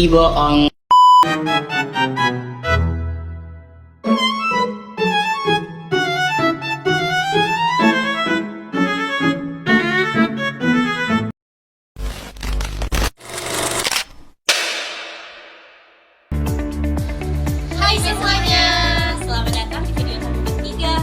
bohong. Hai semuanya, selamat datang di video kami ketiga.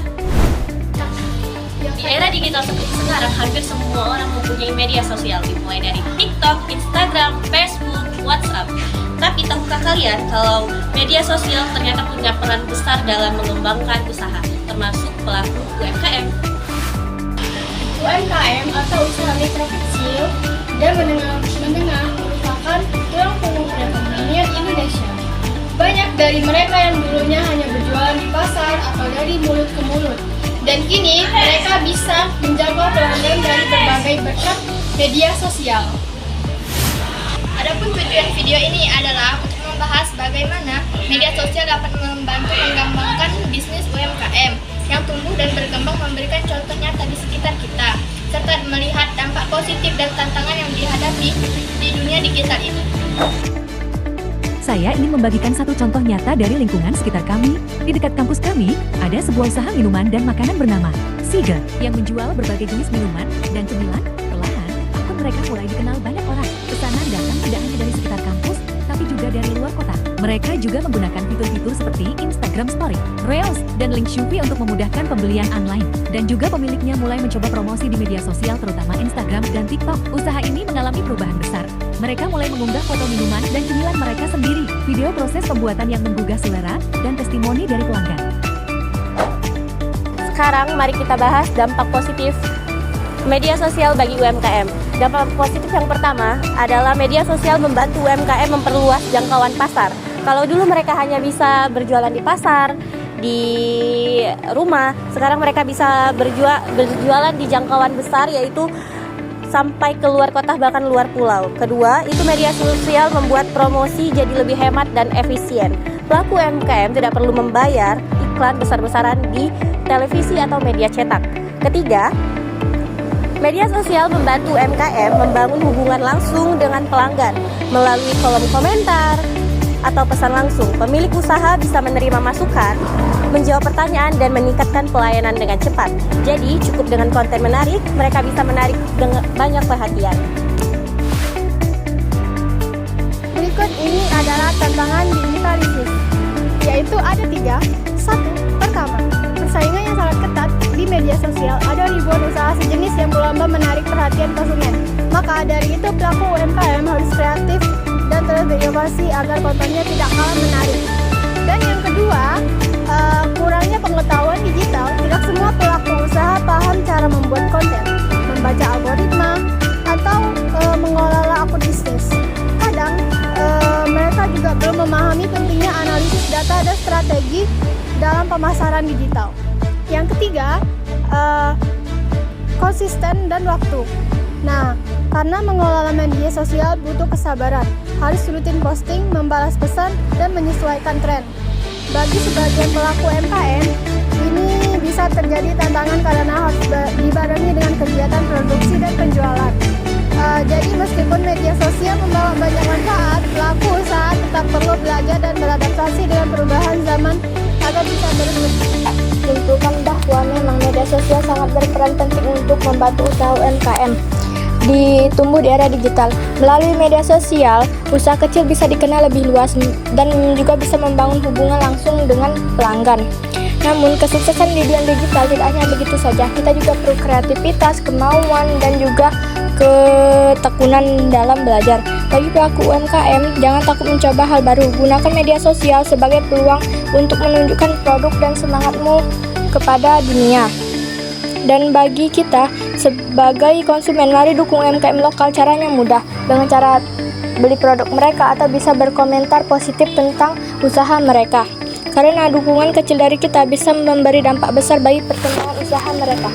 Di era digital seperti sekarang, hampir semua orang mempunyai media sosial, dimulai dari TikTok, Instagram, Facebook, WhatsApp. Tapi tahukah kalian kalau media sosial ternyata punya peran besar dalam mengembangkan usaha, termasuk pelaku UMKM? UMKM atau usaha mikro kecil dan menengah merupakan tulang punggung perekonomian Indonesia. Banyak dari mereka yang dulunya hanya berjualan di pasar atau dari mulut ke mulut, dan kini mereka bisa menjangkau pelanggan dari berbagai berkat media sosial. Adapun tujuan video ini adalah untuk membahas bagaimana media sosial dapat membantu mengembangkan bisnis UMKM yang tumbuh dan berkembang, memberikan contoh nyata di sekitar kita, serta melihat dampak positif dan tantangan yang dihadapi di dunia digital ini. Saya ingin membagikan satu contoh nyata dari lingkungan sekitar kami. Di dekat kampus kami, ada sebuah usaha minuman dan makanan bernama Siga yang menjual berbagai jenis minuman dan cemilan. Perlahan, akun mereka mulai dikenal banyak orang. Pesanan datang tidak hanya dari sekitar kampus, tapi juga dari luar kota. Mereka juga menggunakan fitur-fitur seperti Instagram Story, Reels, dan link Shopee untuk memudahkan pembelian online. Dan juga pemiliknya mulai mencoba promosi di media sosial terutama Instagram dan TikTok. Usaha ini mengalami perubahan besar. Mereka mulai mengunggah foto minuman dan cemilan mereka sendiri, video proses pembuatan yang menggugah selera, dan testimoni dari pelanggan. Sekarang mari kita bahas dampak positif media sosial bagi UMKM. Dampak positif yang pertama adalah media sosial membantu UMKM memperluas jangkauan pasar. Kalau dulu mereka hanya bisa berjualan di pasar, di rumah, sekarang mereka bisa berjualan di jangkauan besar, yaitu sampai ke luar kota bahkan luar pulau. Kedua, itu media sosial membuat promosi jadi lebih hemat dan efisien. Pelaku UMKM tidak perlu membayar iklan besar-besaran di televisi atau media cetak. Ketiga, media sosial membantu UMKM membangun hubungan langsung dengan pelanggan melalui kolom komentar atau pesan langsung. Pemilik usaha bisa menerima masukan, menjawab pertanyaan, dan meningkatkan pelayanan dengan cepat. Jadi, cukup dengan konten menarik, mereka bisa menarik dengan banyak perhatian. Berikut ini adalah tantangan digital bisnis, yaitu ada 3. 1. Pertama, persaingan yang sangat ketat di media sosial. Ada ribuan usaha sejenis yang berlomba menarik perhatian konsumen. Maka dari itu pelaku UMKM harus kreatif dan terus berinovasi agar kontennya tidak kalah menarik. Dan yang kedua, kurangnya pengetahuan digital. Tidak semua pelaku usaha paham cara membuat konten, membaca algoritma, atau mengelola akun bisnis. Kadang mereka juga belum memahami pentingnya analisis data dan strategi dalam pemasaran digital. Yang ketiga, konsisten dan waktu. Nah, karena mengelola media sosial butuh kesabaran, harus rutin posting, membalas pesan, dan menyesuaikan tren. Bagi sebagian pelaku UMKM, ini bisa terjadi tantangan karena harus dibarengi dengan kegiatan produksi dan penjualan. Jadi meskipun media sosial membawa banyak manfaat, pelaku usaha tetap perlu belajar dan beradaptasi dengan perubahan zaman agar bisa berkembang. Simpulkan bahwa memang media sosial sangat berperan penting untuk membantu usaha UMKM tumbuh di era digital. Melalui media sosial, usaha kecil bisa dikenal lebih luas dan juga bisa membangun hubungan langsung dengan pelanggan. Namun, kesuksesan di dunia digital tidak hanya begitu saja. Kita juga perlu kreativitas, kemauan, dan juga ketekunan dalam belajar. Bagi pelaku UMKM, jangan takut mencoba hal baru. Gunakan media sosial sebagai peluang untuk menunjukkan produk dan semangatmu kepada dunia. Dan bagi kita sebagai konsumen, mari dukung UMKM lokal. Caranya mudah, dengan cara beli produk mereka atau bisa berkomentar positif tentang usaha mereka. Karena dukungan kecil dari kita bisa memberi dampak besar bagi perkembangan usaha mereka.